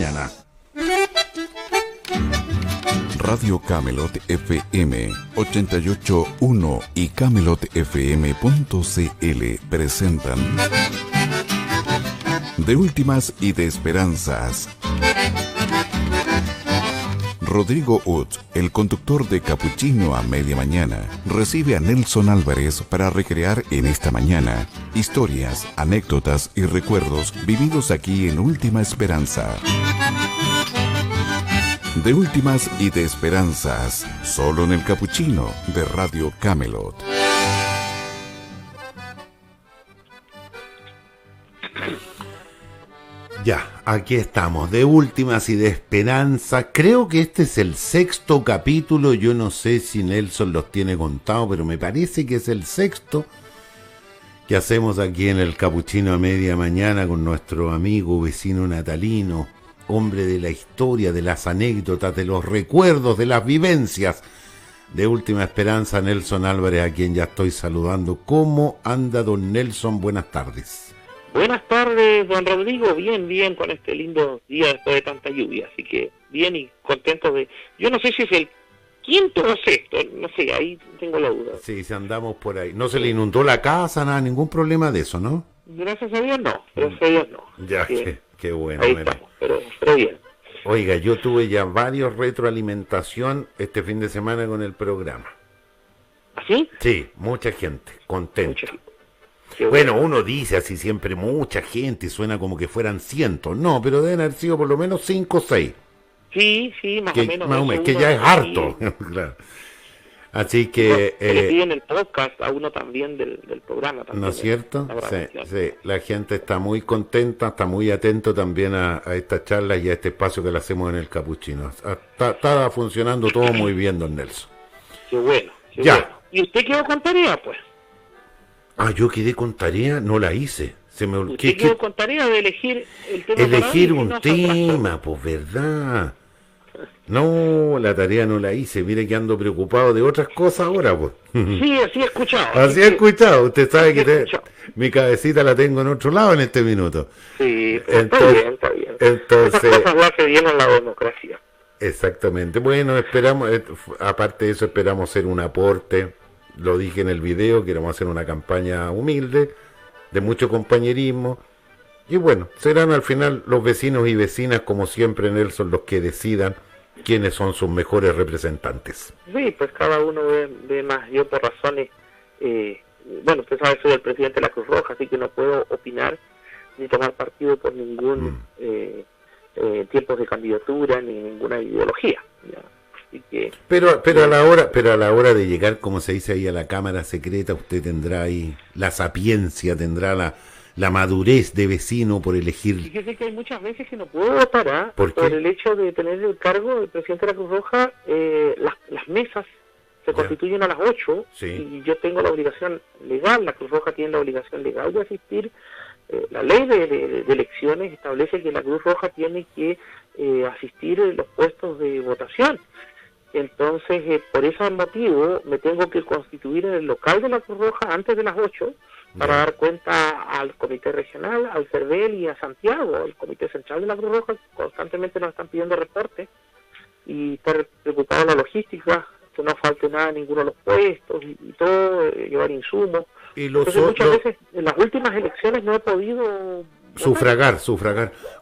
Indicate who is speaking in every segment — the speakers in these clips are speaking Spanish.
Speaker 1: mañana.
Speaker 2: Radio Camelot FM 88.1 y CamelotFM.cl presentan De Últimas y de Esperanzas. Rodrigo Utz, el conductor de Capuchino a media mañana, recibe a Nelson Álvarez para recrear en esta mañana historias, anécdotas y recuerdos vividos aquí en Última Esperanza. De Últimas y de Esperanzas, solo en el Capuchino de Radio Camelot.
Speaker 1: Ya, aquí estamos, De Últimas y de Esperanza. Creo que este es el 6º capítulo. Yo no sé si Nelson los tiene contados, pero me parece que es el 6º que hacemos aquí en el Capuchino a media mañana con nuestro amigo vecino natalino, hombre de la historia, de las anécdotas, de los recuerdos, de las vivencias. De Última Esperanza, Nelson Álvarez, a quien ya estoy saludando. ¿Cómo anda don Nelson? Buenas tardes.
Speaker 3: Buenas tardes, don Rodrigo. Bien, con este lindo día después de tanta lluvia. Así que bien y contento de... Yo no sé si es el 5º o 6º, no sé, ahí tengo la duda.
Speaker 1: Sí, si andamos por ahí. No se le inundó la casa, nada, ningún problema de eso, ¿no?
Speaker 3: Gracias a Dios no, gracias a Dios no.
Speaker 1: Ya, qué bueno.
Speaker 3: Ahí estamos, pero bien.
Speaker 1: Oiga, yo tuve ya varios retroalimentación este fin de semana con el programa.
Speaker 3: ¿Así?
Speaker 1: Sí, mucha gente, contenta.
Speaker 3: Bueno,
Speaker 1: Bueno, uno dice así siempre mucha gente y suena como que fueran cientos. No, pero deben haber sido por lo menos 5 o 6.
Speaker 3: sí, más o menos.
Speaker 1: Que ya es harto. Claro. Así que...
Speaker 3: le piden el podcast a uno también del programa. También,
Speaker 1: ¿no es cierto?
Speaker 3: Sí.
Speaker 1: Sí, la gente está muy contenta, está muy atento también a estas charlas y a este espacio que le hacemos en el Capuchino. Está funcionando todo muy bien, don Nelson.
Speaker 3: Qué bueno.
Speaker 1: Ya.
Speaker 3: ¿Y usted quedó con tarea, pues?
Speaker 1: Ah, yo quedé con tarea, no la hice.
Speaker 3: ¿Usted quedó con tarea de elegir el tema?
Speaker 1: Elegir un tema, pues, ¿verdad? No, la tarea no la hice. Mire que ando preocupado de otras cosas ahora, pues.
Speaker 3: Sí, así he escuchado.
Speaker 1: Así he escuchado. Usted sabe que mi cabecita la tengo en otro lado en este minuto.
Speaker 3: Sí, entonces, está bien.
Speaker 1: Entonces,
Speaker 3: esas cosas lo hace bien en la democracia.
Speaker 1: Exactamente. Bueno, esperamos, aparte de eso, esperamos hacer un aporte. Lo dije en el video, queremos hacer una campaña humilde, de mucho compañerismo. Y bueno, serán al final los vecinos y vecinas, como siempre, Nelson, los que decidan quiénes son sus mejores representantes.
Speaker 3: Sí, pues cada uno ve más. Yo por razones, bueno, usted sabe, soy el presidente de la Cruz Roja, así que no puedo opinar ni tomar partido por ningún tiempo de candidatura ni ninguna ideología. ¿Ya? Así que,
Speaker 1: pero a la hora de llegar, como se dice ahí, a la cámara secreta, usted tendrá ahí la sapiencia, tendrá la madurez de vecino por elegir.
Speaker 3: Fíjese que hay muchas veces que no puedo votar por el hecho de tener el cargo del presidente de la Cruz Roja. Las mesas se constituyen a las 8 y yo tengo la obligación legal, la Cruz Roja tiene la obligación legal de asistir. La ley de elecciones establece que la Cruz Roja tiene que asistir en los puestos de votación. Entonces, por ese motivo, me tengo que constituir en el local de la Cruz Roja antes de las 8 para dar cuenta al Comité Regional, al CERVEL y a Santiago, al Comité Central de la Cruz Roja. Constantemente nos están pidiendo reportes y estar preocupado en la logística, que no falte nada en ninguno de los puestos y todo, llevar insumos. Entonces, muchas veces en las últimas elecciones no he podido
Speaker 1: sufragar.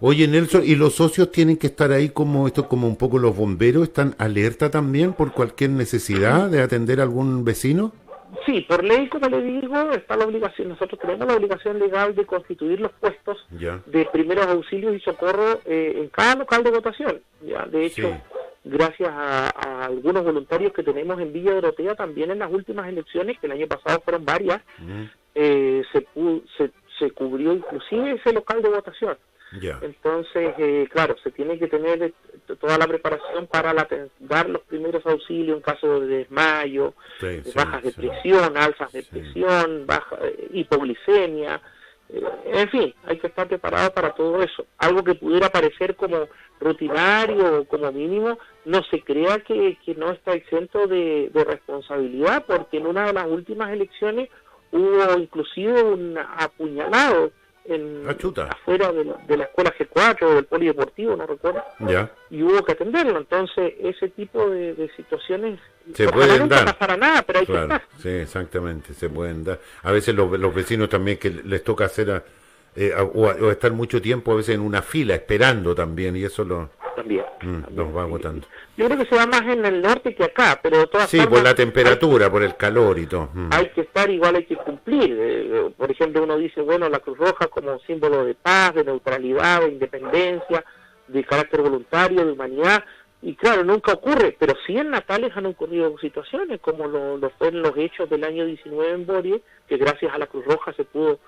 Speaker 1: Oye, Nelson, ¿y los socios tienen que estar ahí como un poco los bomberos? ¿Están alerta también por cualquier necesidad de atender a algún vecino?
Speaker 3: Sí, por ley, como le digo, está la obligación. Nosotros tenemos la obligación legal de constituir los puestos de primeros auxilios y socorro en cada local de votación. Ya, de hecho, gracias a algunos voluntarios que tenemos en Villa Dorotea, también en las últimas elecciones, que el año pasado fueron varias, se cubrió inclusive ese local de votación. Entonces, claro, se tiene que tener toda la preparación para dar los primeros auxilios en caso de desmayo, bajas de presión, alzas de presión, hipoglicemia, en fin, hay que estar preparado para todo eso. Algo que pudiera parecer como rutinario o como mínimo, no se crea que no está exento de responsabilidad, porque en una de las últimas elecciones hubo inclusive un apuñalado afuera de la escuela G4 o del polideportivo, no recuerdo, y hubo que atenderlo. Entonces, ese tipo de situaciones
Speaker 1: se pueden dar.
Speaker 3: No pasará nada, pero hay que estar.
Speaker 1: Sí, exactamente, se pueden dar. A veces los vecinos también que les toca hacer o estar mucho tiempo a veces en una fila esperando también, y eso
Speaker 3: también
Speaker 1: los va agotando.
Speaker 3: Yo creo que se da más en el norte que acá, pero de todas formas,
Speaker 1: por la temperatura, por el calor y todo.
Speaker 3: Hay que estar, igual hay que cumplir. Por ejemplo, uno dice, bueno, la Cruz Roja como símbolo de paz, de neutralidad, de independencia, de carácter voluntario, de humanidad, y claro, nunca ocurre, pero sí en Natales han ocurrido situaciones, como lo fueron los hechos del año 19 en Borie, que gracias a la Cruz Roja se pudo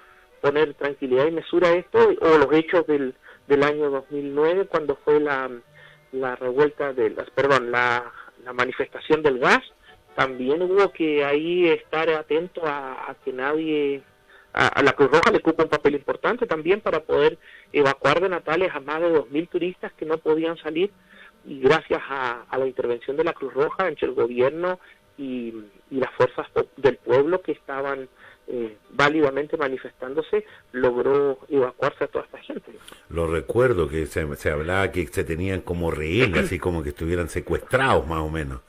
Speaker 3: poner tranquilidad y mesura a esto, o los hechos del año 2009, cuando fue la revuelta la manifestación del gas. También hubo que ahí estar atento a que nadie, a la Cruz Roja le ocupa un papel importante también para poder evacuar de Natales a más de 2.000 turistas que no podían salir, y gracias a la intervención de la Cruz Roja entre el gobierno y las fuerzas del pueblo que estaban válidamente manifestándose, logró evacuarse a toda esta gente.
Speaker 1: Lo recuerdo que se hablaba que se tenían como rehenes, así como que estuvieran secuestrados más o menos.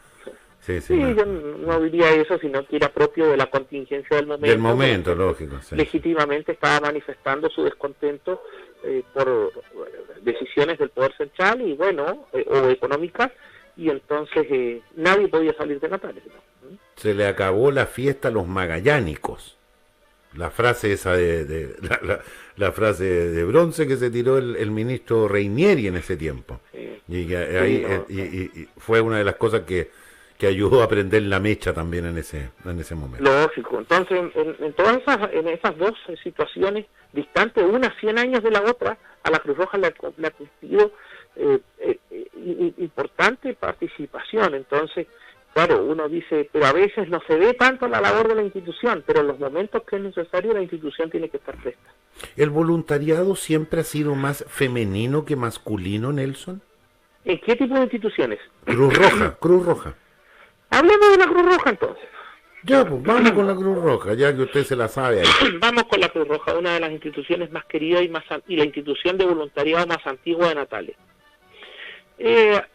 Speaker 1: Sí,
Speaker 3: yo no diría eso, sino que era propio de la contingencia del momento.
Speaker 1: Del momento, lógico. Sí.
Speaker 3: Legítimamente estaba manifestando su descontento por decisiones del Poder Central y o económicas, y entonces nadie podía salir de Natales, ¿no?
Speaker 1: Se le acabó la fiesta a los magallánicos. La frase esa la frase de bronce que se tiró el ministro Reinieri en ese tiempo. Sí. Y fue una de las cosas que ayudó a prender la mecha también en ese momento.
Speaker 3: Lógico. Entonces, en todas esas dos situaciones distantes, unas 100 años de la otra, a la Cruz Roja le ha cumplido importante participación. Entonces, claro, uno dice, pero a veces no se ve tanto la labor de la institución, pero en los momentos que es necesario la institución tiene que estar presta.
Speaker 1: ¿El voluntariado siempre ha sido más femenino que masculino, Nelson?
Speaker 3: ¿En qué tipo de instituciones?
Speaker 1: Cruz Roja.
Speaker 3: Hablemos de la Cruz Roja entonces.
Speaker 1: Ya, pues vamos con la Cruz Roja, ya que usted se la sabe ahí.
Speaker 3: Vamos con la Cruz Roja, una de las instituciones más queridas y la institución de voluntariado más antigua de Natales.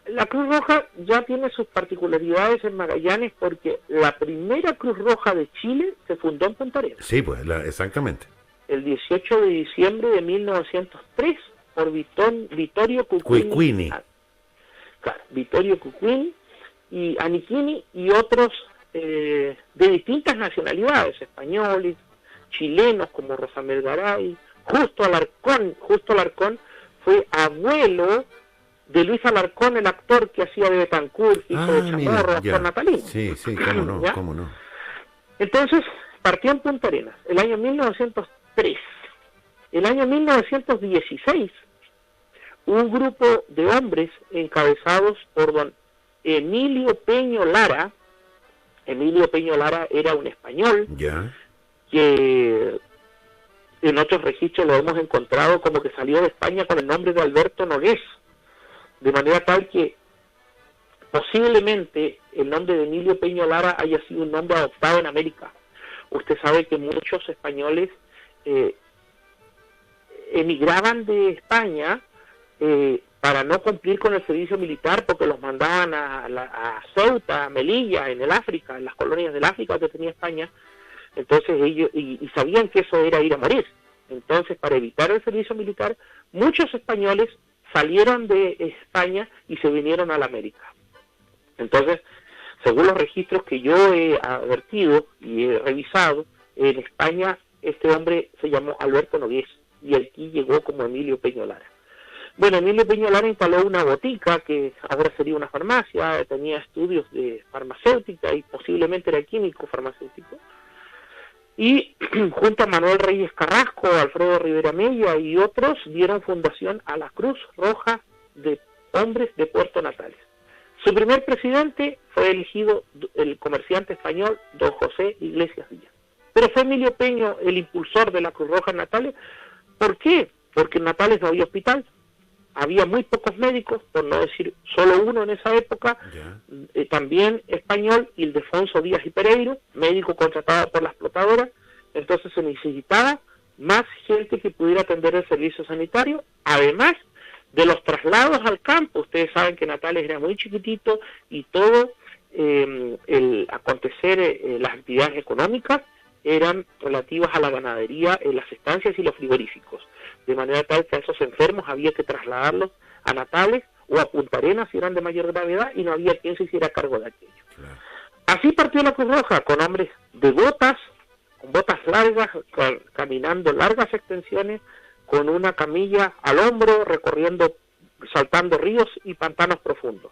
Speaker 3: La Cruz Roja ya tiene sus particularidades en Magallanes, porque la primera Cruz Roja de Chile se fundó en Punta Arenas.
Speaker 1: Sí, pues, exactamente.
Speaker 3: El 18 de diciembre de 1903, por Vittorio Cucuini. Claro, Vittorio Cucuini y Anichini y otros de distintas nacionalidades, españoles, chilenos como Rosamel Garay, Justo Alarcón fue abuelo de Luis Alarcón, el actor que hacía de Betancourt, hijo de Chamorro, actor natalino.
Speaker 1: Sí, cómo no.
Speaker 3: Entonces, partió en Punta Arenas, el año 1903. El año 1916, un grupo de hombres encabezados por don Emilio Peño Lara. Emilio Peño Lara era un español que en otros registros lo hemos encontrado como que salió de España con el nombre de Alberto Nogués, de manera tal que posiblemente el nombre de Emilio Peño Lara haya sido un nombre adoptado en América. Usted sabe que muchos españoles emigraban de España para no cumplir con el servicio militar, porque los mandaban a Ceuta, a Melilla, en el África, en las colonias del África que tenía España. Entonces ellos, y sabían que eso era ir a morir. Entonces, para evitar el servicio militar, muchos españoles salieron de España y se vinieron a la América. Entonces, según los registros que yo he advertido y he revisado, en España este hombre se llamó Alberto Nogués y aquí llegó como Emilio Peño Lara. Bueno, Emilio Peño Lara instaló una botica que ahora sería una farmacia, tenía estudios de farmacéutica y posiblemente era químico farmacéutico. Y junto a Manuel Reyes Carrasco, Alfredo Rivera Mella y otros dieron fundación a la Cruz Roja de Hombres de Puerto Natales. Su primer presidente fue elegido el comerciante español don José Iglesias Díaz. Pero fue Emilio Peño el impulsor de la Cruz Roja en Natales. ¿Por qué? Porque en Natales no había hospital. Había muy pocos médicos, por no decir solo uno en esa época, también español, Ildefonso Díaz y Pereiro, médico contratado por la explotadora. Entonces se necesitaba más gente que pudiera atender el servicio sanitario, además de los traslados al campo. Ustedes saben que Natales era muy chiquitito y todo el acontecer, las actividades económicas eran relativas a la ganadería, las estancias y los frigoríficos, de manera tal que a esos enfermos había que trasladarlos a Natales o a Punta Arenas si eran de mayor gravedad y no había quien se hiciera cargo de aquello. Claro. Así partió la Cruz Roja, con hombres de botas, con botas largas, caminando largas extensiones, con una camilla al hombro, recorriendo, saltando ríos y pantanos profundos.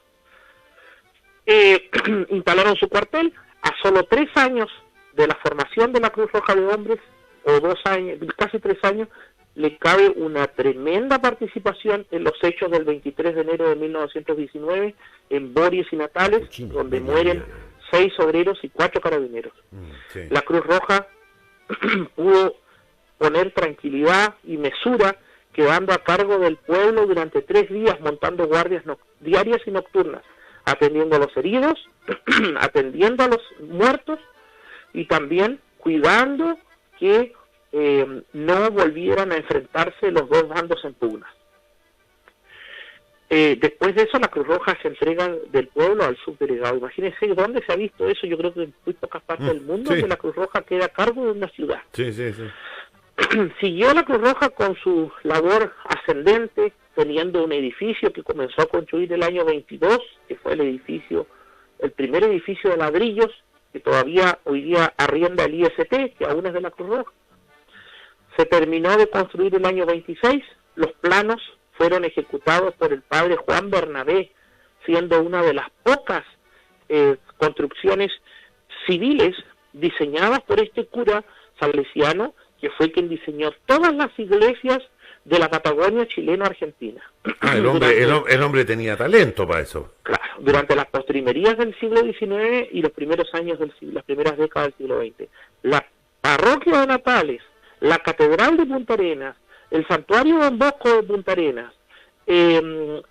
Speaker 3: Instalaron su cuartel. A solo 3 años de la formación de la Cruz Roja de Hombres, o 2 años, casi 3 años, le cabe una tremenda participación en los hechos del 23 de enero de 1919 en Bories y Natales, donde mueren 6 obreros y 4 carabineros. Sí. La Cruz Roja pudo poner tranquilidad y mesura, quedando a cargo del pueblo durante 3 días, montando guardias diarias y nocturnas, atendiendo a los heridos, atendiendo a los muertos y también cuidando que no volvieran a enfrentarse los dos bandos en pugna. Después de eso, la Cruz Roja se entrega del pueblo al subdelegado. Imagínense dónde se ha visto eso. Yo creo que en muy pocas partes del mundo, sí, que la Cruz Roja queda a cargo de una ciudad.
Speaker 1: Sí, sí, sí.
Speaker 3: Siguió la Cruz Roja con su labor ascendente, teniendo un edificio que comenzó a construir el año 22, que fue el primer edificio de ladrillos, que todavía hoy día arrienda el IST, que aún es de la Cruz Roja. Se terminó de construir el año 26, los planos fueron ejecutados por el padre Juan Bernabé, siendo una de las pocas construcciones civiles diseñadas por este cura salesiano, que fue quien diseñó todas las iglesias de la Patagonia chileno-argentina.
Speaker 1: El hombre tenía talento para eso.
Speaker 3: Claro, durante las postrimerías del siglo XIX y los primeros años las primeras décadas del siglo XX. La parroquia de Natales, la catedral de Punta Arenas, el santuario Don Bosco de Punta Arenas,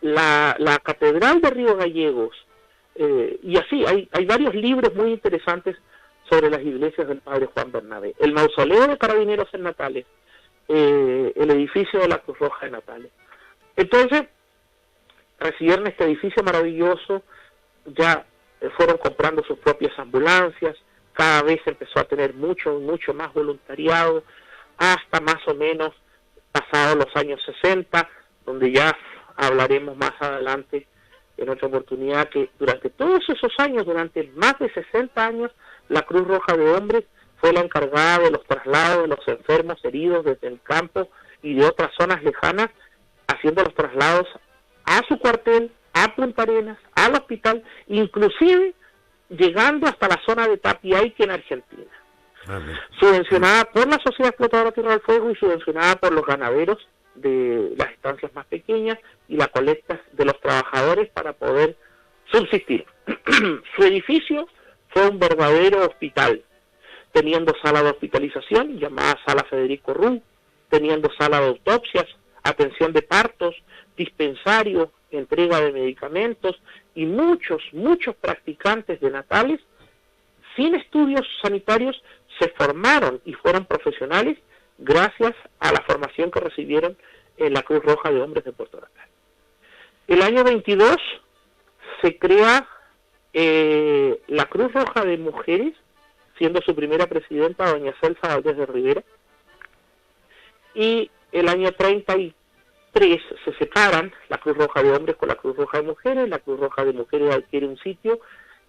Speaker 3: la catedral de Río Gallegos, y así, hay varios libros muy interesantes sobre las iglesias del padre Juan Bernabé. El mausoleo de Carabineros en Natales, el edificio de la Cruz Roja de Natales. Entonces, recibieron este edificio maravilloso, ya fueron comprando sus propias ambulancias, cada vez empezó a tener mucho más voluntariado, hasta más o menos pasados los años 60, donde ya hablaremos más adelante en otra oportunidad, que durante todos esos años, durante más de 60 años, la Cruz Roja de Hombres fue la encargada de los traslados de los enfermos heridos desde el campo y de otras zonas lejanas, haciendo los traslados a su cuartel, a Punta Arenas, al hospital, inclusive llegando hasta la zona de Tapiaique en Argentina. Amén. Subvencionada por la Sociedad Explotadora Tierra del Fuego y subvencionada por los ganaderos de las estancias más pequeñas y las colectas de los trabajadores para poder subsistir. Su edificio fue un verdadero hospital, teniendo sala de hospitalización, llamada Sala Federico Rum, teniendo sala de autopsias, atención de partos, dispensario, entrega de medicamentos y muchos practicantes de Natales, sin estudios sanitarios, se formaron y fueron profesionales gracias a la formación que recibieron en la Cruz Roja de Hombres de Puerto Natal. El año 22 se crea la Cruz Roja de Mujeres, siendo su primera presidenta doña Celsa Valdés de Rivera, y el año 33 se separan la Cruz Roja de Hombres con la Cruz Roja de Mujeres. La Cruz Roja de Mujeres adquiere un sitio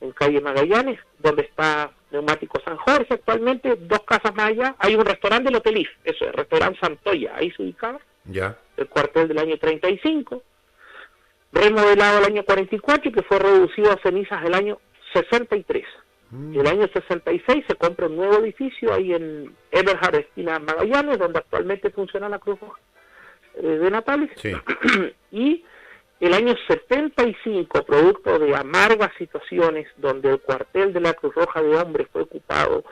Speaker 3: en calle Magallanes, donde está Neumático San Jorge actualmente, 2 casas más allá, hay un restaurante del Hotel IF, eso es, restaurante Santoya, ahí se ubicaba,
Speaker 1: ya.
Speaker 3: El cuartel del año 35, remodelado el año 44 y que fue reducido a cenizas el año 63. El año 66 se compra un nuevo edificio ahí en Eberhard, esquina Magallanes, donde actualmente funciona la Cruz Roja de Natales. Sí. Y el año 75, producto de amargas situaciones donde el cuartel de la Cruz Roja de Hombres fue ocupado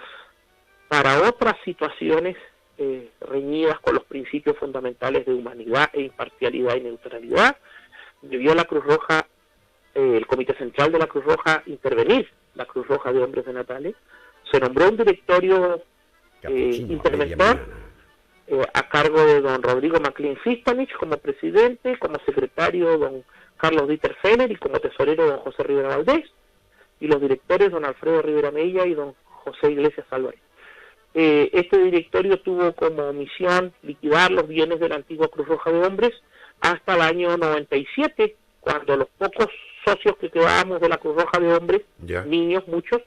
Speaker 3: para otras situaciones reñidas con los principios fundamentales de humanidad e imparcialidad y neutralidad, debió la Cruz Roja, el Comité Central de la Cruz Roja, intervenir la Cruz Roja de Hombres de Natales. Se nombró un directorio interventor a cargo de don Rodrigo MacLean Fistanich como presidente, como secretario don Carlos Dieter Feller y como tesorero don José Rivera Valdés, y los directores don Alfredo Rivera Mella y don José Iglesias Álvarez. Este directorio tuvo como misión liquidar los bienes de la antigua Cruz Roja de Hombres hasta el año 97, cuando los pocos socios que quedábamos de la Cruz Roja de Hombres, niños, muchos,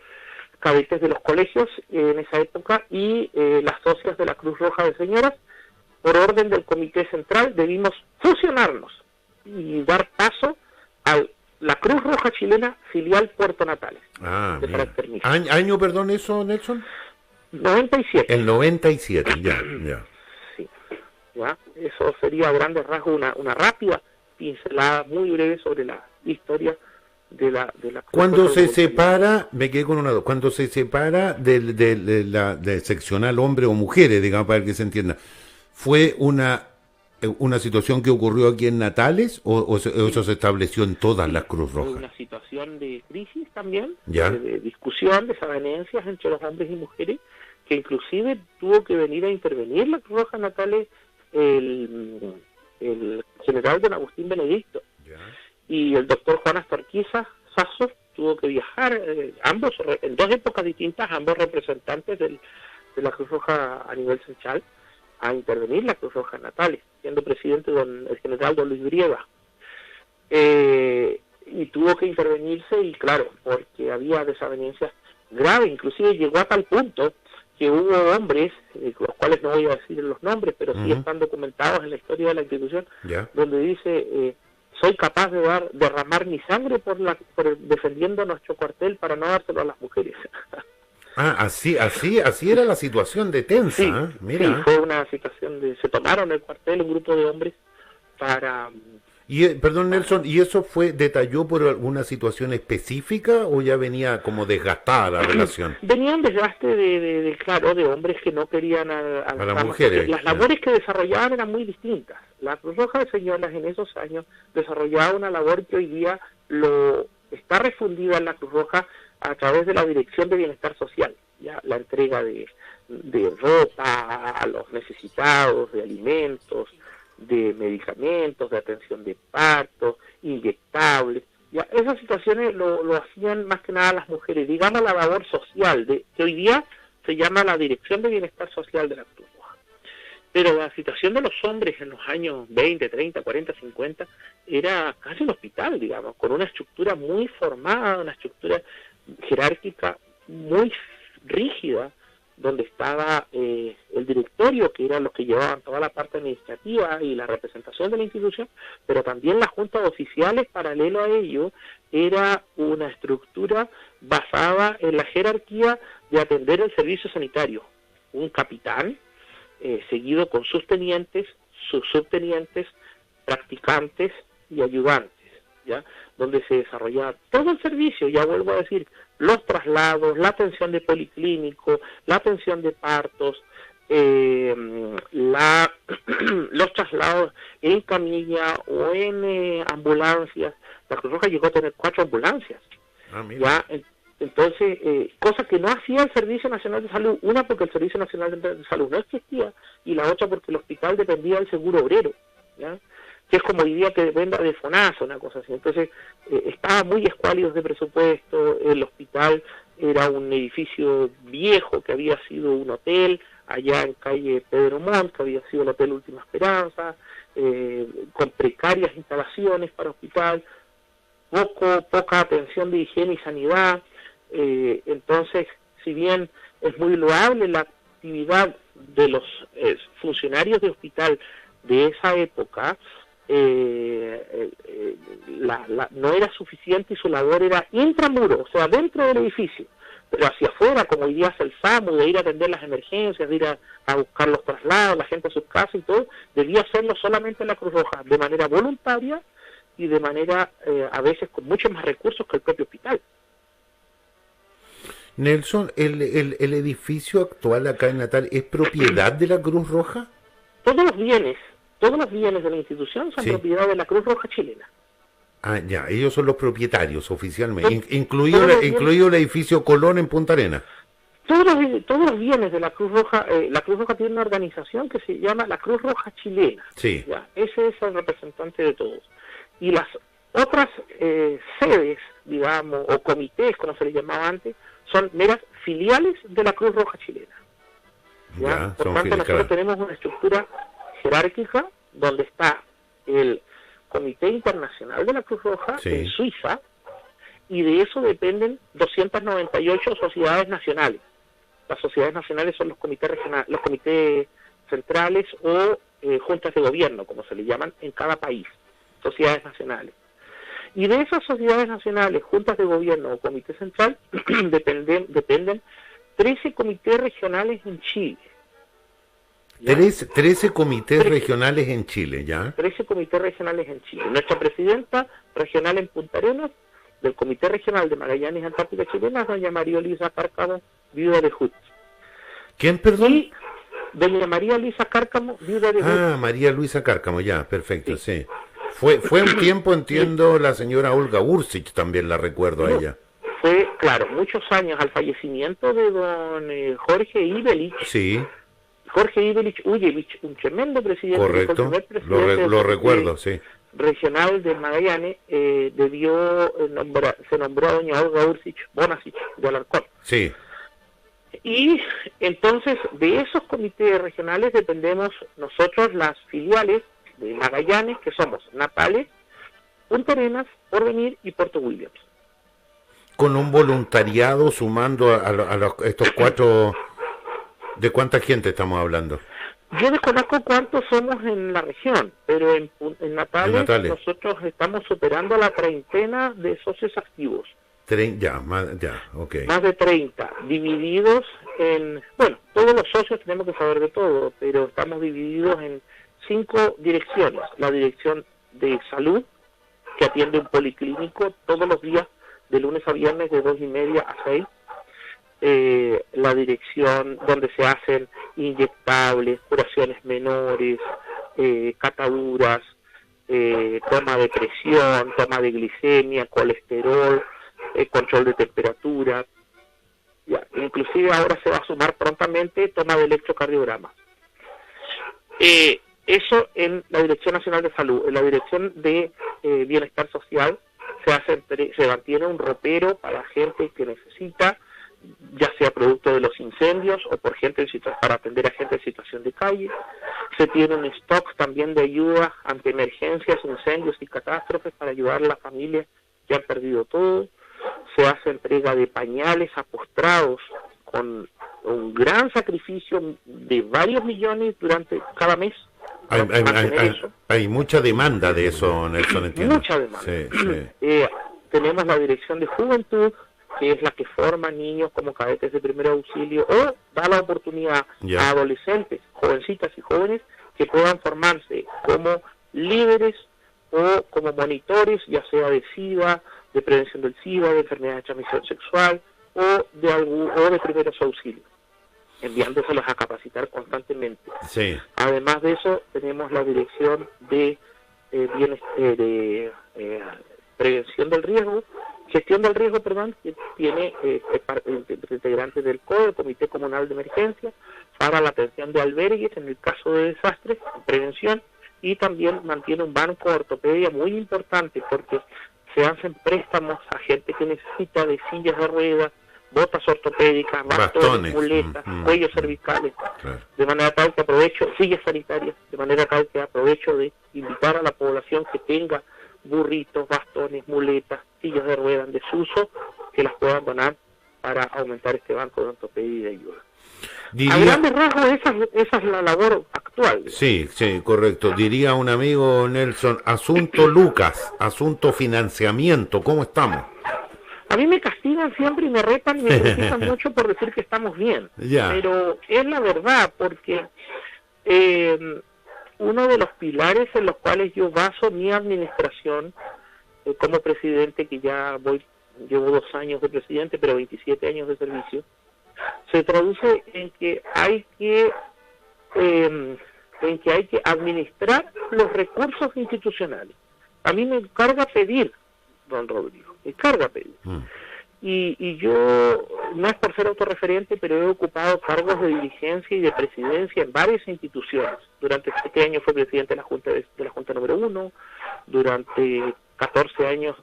Speaker 3: cadetes de los colegios en esa época, y las socias de la Cruz Roja de Señoras, por orden del Comité Central, debimos fusionarnos y dar paso a la Cruz Roja Chilena filial Puerto Natales.
Speaker 1: De carácter mixto. ¿Año, perdón, eso, Nelson?
Speaker 3: 97.
Speaker 1: El 97, ya.
Speaker 3: Sí, ya. Eso sería a grandes rasgos una rápida pincelada muy breve sobre la historia de la
Speaker 1: cuando se separa, me quedé con una duda, cuando se separa de la seccional hombre o mujeres, digamos, para que se entienda, ¿fue una situación que ocurrió aquí en Natales o eso se estableció en todas las Cruz Rojas?
Speaker 3: Fue una situación de crisis también, de discusión, desavenencias entre los hombres y mujeres, que inclusive tuvo que venir a intervenir la Cruz Roja Natales el general don Agustín Benedicto y el doctor Juan Astorquiza Sasso tuvo que viajar, ambos en dos épocas distintas, ambos representantes de la Cruz Roja a nivel central, a intervenir la Cruz Roja Natales, siendo presidente el general don Luis Brieva. Y tuvo que intervenirse, y claro, porque había desavenencias graves, inclusive llegó a tal punto que hubo hombres, los cuales no voy a decir los nombres, pero sí están documentados en la historia de la institución, donde dice, soy capaz de derramar mi sangre por defendiendo nuestro cuartel para no dárselo a las mujeres.
Speaker 1: Así era la situación de tensa.
Speaker 3: Sí,
Speaker 1: mira.
Speaker 3: Sí, fue una situación se tomaron el cuartel un grupo de hombres para...
Speaker 1: Perdón, Nelson, ¿y eso detalló por alguna situación específica o ya venía como desgastada la relación?
Speaker 3: Venía un desgaste de hombres que no querían a
Speaker 1: las mujeres.
Speaker 3: Las labores que desarrollaban eran muy distintas. La Cruz Roja de Señoras en esos años desarrollaba una labor que hoy día está refundida en la Cruz Roja a través de la Dirección de Bienestar Social, ya la entrega de ropa a los necesitados, de alimentos, de medicamentos, de atención de parto, inyectables. Ya esas situaciones lo hacían más que nada las mujeres, digamos la labor social, que hoy día se llama la Dirección de Bienestar Social de la Cruz Roja. Pero la situación de los hombres en los años 20, 30, 40, 50 era casi un hospital, digamos, con una estructura muy formada, una estructura jerárquica muy rígida, donde estaba el directorio, que eran los que llevaban toda la parte administrativa y la representación de la institución, pero también la junta de oficiales, paralelo a ello, era una estructura basada en la jerarquía de atender el servicio sanitario. Un capitán, seguido con sus tenientes, sus subtenientes, practicantes y ayudantes, ¿ya? Donde se desarrollaba todo el servicio, ya vuelvo a decir, los traslados, la atención de policlínico, la atención de partos, los traslados en camilla o en ambulancias. La Cruz Roja llegó a tener 4 ambulancias. ¿Ya? Entonces, cosa que no hacía el Servicio Nacional de Salud, una porque el Servicio Nacional de Salud no existía, y la otra porque el hospital dependía del seguro obrero, ¿ya? Que es como hoy día que dependa de FONASA, una cosa así. Entonces, estaba muy escuálido de presupuesto, el hospital era un edificio viejo que había sido un hotel, allá en calle Pedro Montt, que había sido el Hotel Última Esperanza, con precarias instalaciones para hospital, poca atención de higiene y sanidad. Entonces, si bien es muy loable la actividad de los funcionarios de hospital de esa época, no era suficiente y su labor era intramuro, o sea, dentro del edificio, pero hacia afuera, como hoy día hace el SAMU, de ir a atender las emergencias, de ir a buscar los traslados, la gente a sus casas y todo, debía hacerlo solamente la Cruz Roja, de manera voluntaria y de manera, a veces, con muchos más recursos que el propio hospital.
Speaker 1: Nelson, ¿el edificio actual acá en Natal es propiedad de la Cruz Roja?
Speaker 3: Todos los bienes de la institución son propiedad de la Cruz Roja chilena.
Speaker 1: Ya, ellos son los propietarios oficialmente, incluido el edificio Colón en Punta Arenas.
Speaker 3: todos los bienes de la Cruz Roja tiene una organización que se llama la Cruz Roja Chilena.
Speaker 1: Sí.
Speaker 3: ¿Ya? Ese es el representante de todos. Y las otras sedes, digamos, o comités, como se les llamaba antes, son meras filiales de la Cruz Roja Chilena. ¿Ya? Por tanto, nosotros tenemos una estructura jerárquica donde está el Comité Internacional de la Cruz Roja en Suiza, y de eso dependen 298 sociedades nacionales. Las sociedades nacionales son los comités regionales, los comités centrales o juntas de gobierno, como se le llaman en cada país, sociedades nacionales. Y de esas sociedades nacionales, juntas de gobierno o comité central, dependen 13 comités regionales en Chile.
Speaker 1: 13 comités regionales en Chile, ¿ya?
Speaker 3: 13 comités regionales en Chile. Nuestra presidenta regional en Punta Arenas, del Comité Regional de Magallanes y Antártica Chilena, es doña María Luisa Cárcamo, viuda de Hut.
Speaker 1: ¿Quién, perdón?
Speaker 3: Y doña María Luisa Cárcamo, viuda de Hut.
Speaker 1: Ah, María Luisa Cárcamo, ya, perfecto, sí. Fue un tiempo, entiendo, la señora Olga Ursich, también la recuerdo a ella.
Speaker 3: Fue, claro, muchos años al fallecimiento de don Jorge Ibelich.
Speaker 1: Sí.
Speaker 3: Jorge Ibelich Uyevich, un tremendo presidente.
Speaker 1: Correcto, lo recuerdo, sí.
Speaker 3: Regional de Magallanes, se nombró a doña Olga Ursich Bonasich de Alarcón.
Speaker 1: Sí.
Speaker 3: Y entonces de esos comités regionales dependemos nosotros, las filiales de Magallanes, que somos Natales, Punta Arenas, Porvenir y Puerto Williams.
Speaker 1: Con un voluntariado sumando a estos 4, ¿de cuánta gente estamos hablando?
Speaker 3: Yo desconozco cuántos somos en la región, pero en Natales nosotros estamos superando la treintena de socios activos.
Speaker 1: Okay.
Speaker 3: Más de 30, divididos en... Bueno, todos los socios tenemos que saber de todo, pero estamos divididos en 5 direcciones. La dirección de salud, que atiende un policlínico todos los días, de lunes a viernes, de 2:30 a 6. La dirección donde se hacen inyectables, curaciones menores, cataduras, toma de presión, toma de glicemia, colesterol, control de temperatura. Ya, inclusive ahora se va a sumar prontamente toma de electrocardiograma. Eso en la Dirección Nacional de Salud. En la Dirección de Bienestar Social se mantiene un ropero para gente que necesita, ya sea producto de los incendios o por para atender a gente en situación de calle. Se tiene un stock también de ayuda ante emergencias, incendios y catástrofes para ayudar a las familias que han perdido todo. Se hace entrega de pañales a postrados con un gran sacrificio de varios millones durante cada mes.
Speaker 1: Hay mucha demanda de eso, Nelson, entiendo.
Speaker 3: Mucha demanda.
Speaker 1: Sí.
Speaker 3: Tenemos la Dirección de Juventud, que es la que forma niños como cadetes de primer auxilio o da la oportunidad a adolescentes, jovencitas y jóvenes que puedan formarse como líderes o como monitores, ya sea de SIDA, de prevención del SIDA, de enfermedades de transmisión sexual o de primeros auxilios, enviándoselos a capacitar constantemente.
Speaker 1: Sí.
Speaker 3: Además de eso, tenemos la Dirección de Prevención del Riesgo, Gestión del Riesgo, que tiene integrantes del COE, el Comité Comunal de Emergencia, para la atención de albergues en el caso de desastres, prevención, y también mantiene un banco de ortopedia muy importante porque se hacen préstamos a gente que necesita de sillas de ruedas, botas ortopédicas, bastones, muletas, cuellos cervicales, de manera tal que aprovecho, sillas sanitarias, de manera tal que aprovecho de invitar a la población que tenga burritos, bastones, muletas, sillas de ruedas en desuso, que las puedan donar para aumentar este banco de ortopedia y de ayuda. A grandes rasgos, esa es la labor actual.
Speaker 1: Sí, correcto. Diría un amigo, Nelson, asunto Lucas, asunto financiamiento, ¿cómo estamos?
Speaker 3: A mí me castigan siempre y me retan y me critican mucho por decir que estamos bien. Pero es la verdad, porque uno de los pilares en los cuales yo baso mi administración como presidente, que llevo 2 años de presidente, pero 27 años de servicio, se traduce en que hay que administrar los recursos institucionales. A mí me encarga pedir, don Rodrigo, me encarga pedir. Y yo, no es por ser autorreferente, pero he ocupado cargos de dirigencia y de presidencia en varias instituciones. Durante 7 años fui presidente de la Junta número 1, durante 14 años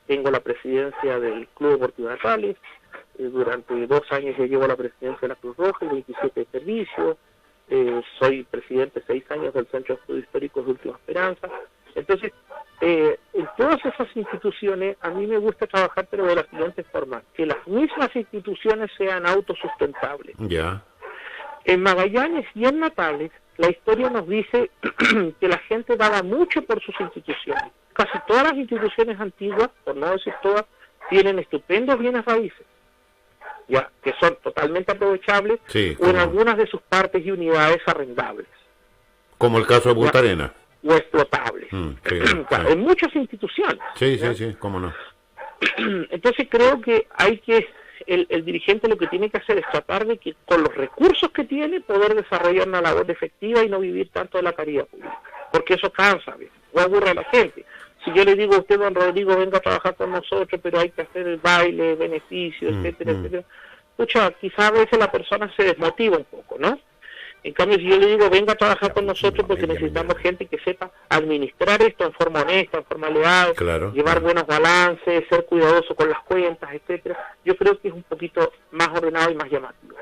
Speaker 3: tengo la presidencia del Club Deportivo Natales, durante 2 años yo llevo la presidencia de la Cruz Roja y 27 de servicio, soy presidente 6 años del Centro de Estudios Históricos de Última Esperanza. Entonces, en todas esas instituciones a mí me gusta trabajar, pero de la siguiente forma, que las mismas instituciones sean autosustentables.
Speaker 1: Ya.
Speaker 3: En Magallanes y en Natales, la historia nos dice que la gente daba mucho por sus instituciones. Casi todas las instituciones antiguas, por no decir todas, tienen estupendos bienes raíces, ya, que son totalmente aprovechables,
Speaker 1: sí,
Speaker 3: o en algunas de sus partes y unidades arrendables.
Speaker 1: Como el caso de Punta Arenas.
Speaker 3: O explotables.
Speaker 1: Sí,
Speaker 3: claro, en muchas instituciones.
Speaker 1: Sí, cómo no.
Speaker 3: Entonces creo que hay que, el dirigente lo que tiene que hacer es tratar de que con los recursos que tiene poder desarrollar una labor efectiva y no vivir tanto de la caridad pública, porque eso cansa, ¿ves? O aburre a la gente. Si yo le digo a usted, don Rodrigo, venga a trabajar con nosotros, pero hay que hacer el baile, beneficios, etcétera, etcétera, pucha, quizá a veces la persona se desmotiva un poco, ¿no? En cambio, si yo le digo, venga a trabajar con nosotros porque necesitamos gente que sepa administrar esto en forma honesta, en forma leal, llevar buenos balances, ser cuidadoso con las cuentas, etcétera, yo creo que es un poquito más ordenado y más llamativo.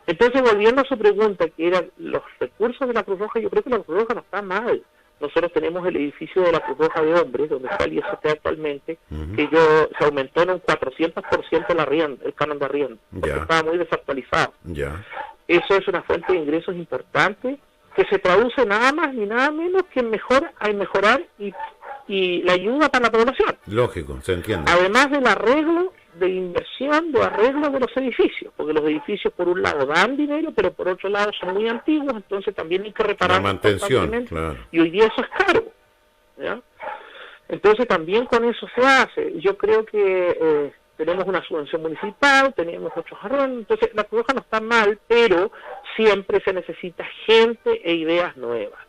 Speaker 3: Entonces, volviendo a su pregunta, que eran los recursos de la Cruz Roja, yo creo que la Cruz Roja no está mal. Nosotros tenemos el edificio de la Cruz Roja de Hombres, donde está el IST actualmente, que se aumentó en un 400% el canon de arriendo, porque estaba muy desactualizado. Eso es una fuente de ingresos importante, que se traduce nada más ni nada menos que en mejorar y la ayuda para la población.
Speaker 1: Lógico, se entiende.
Speaker 3: Además del arreglo de inversión, de arreglo de los edificios, porque los edificios por un lado dan dinero, pero por otro lado son muy antiguos, entonces también hay que reparar
Speaker 1: la mantención, claro.
Speaker 3: Y hoy día eso es caro, ¿ya? Entonces también con eso se hace. Yo creo que tenemos una subvención municipal, tenemos otros arreglos, entonces la Cruz Roja no está mal, pero siempre se necesita gente e ideas nuevas.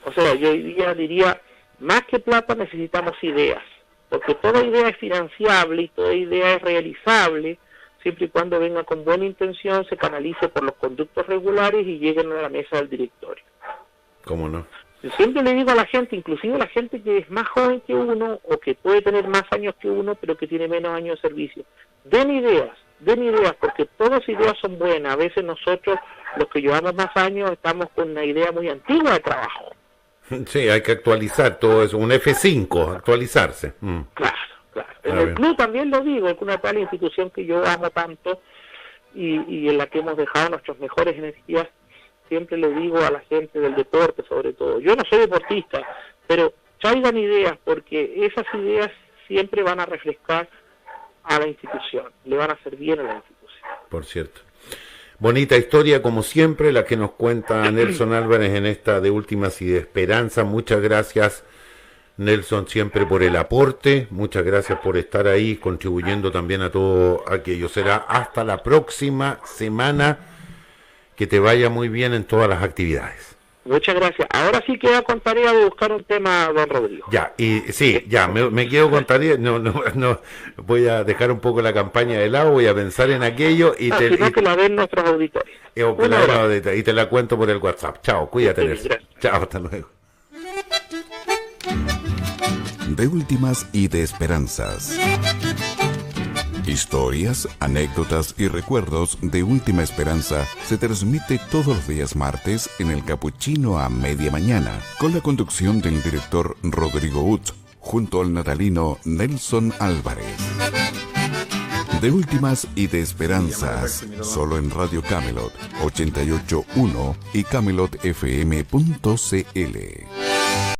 Speaker 3: O sea, yo hoy día diría, más que plata necesitamos ideas, porque toda idea es financiable y toda idea es realizable, siempre y cuando venga con buena intención, se canalice por los conductos regulares y lleguen a la mesa del directorio.
Speaker 1: ¿Cómo no?
Speaker 3: Siempre le digo a la gente, inclusive a la gente que es más joven que uno o que puede tener más años que uno, pero que tiene menos años de servicio, den ideas, porque todas ideas son buenas. A veces nosotros, los que llevamos más años, estamos con una idea muy antigua de trabajo.
Speaker 1: Sí, hay que actualizar todo eso, un F5, actualizarse.
Speaker 3: Claro. En el club también lo digo, es una tal institución que yo amo tanto y en la que hemos dejado nuestras mejores energías. Siempre le digo a la gente del deporte, sobre todo, yo no soy deportista, pero traigan ideas, porque esas ideas siempre van a refrescar a la institución, le van a hacer bien a la institución.
Speaker 1: Por cierto. Bonita historia, como siempre, la que nos cuenta Nelson Álvarez en esta de Últimas y de Esperanza. Muchas gracias, Nelson, siempre por el aporte. Muchas gracias por estar ahí, contribuyendo también a todo aquello. Será hasta la próxima semana. Que te vaya muy bien en todas las actividades.
Speaker 3: Muchas gracias. Ahora sí queda con tarea de buscar un tema, don Rodrigo.
Speaker 1: Ya, y sí, ya, me quedo con tarea. No, voy a dejar un poco la campaña de lado, voy a pensar en aquello y
Speaker 3: que la ven nuestros auditores.
Speaker 1: Y te la cuento por el WhatsApp. Chao, cuídate, Nelson. Chao, hasta luego.
Speaker 2: De Últimas y de Esperanzas. Historias, anécdotas y recuerdos de Última Esperanza se transmite todos los días martes en el Capuchino a media mañana, con la conducción del director Rodrigo Utz, junto al natalino Nelson Álvarez. De Últimas y de Esperanzas, solo en Radio Camelot 88.1 y camelotfm.cl.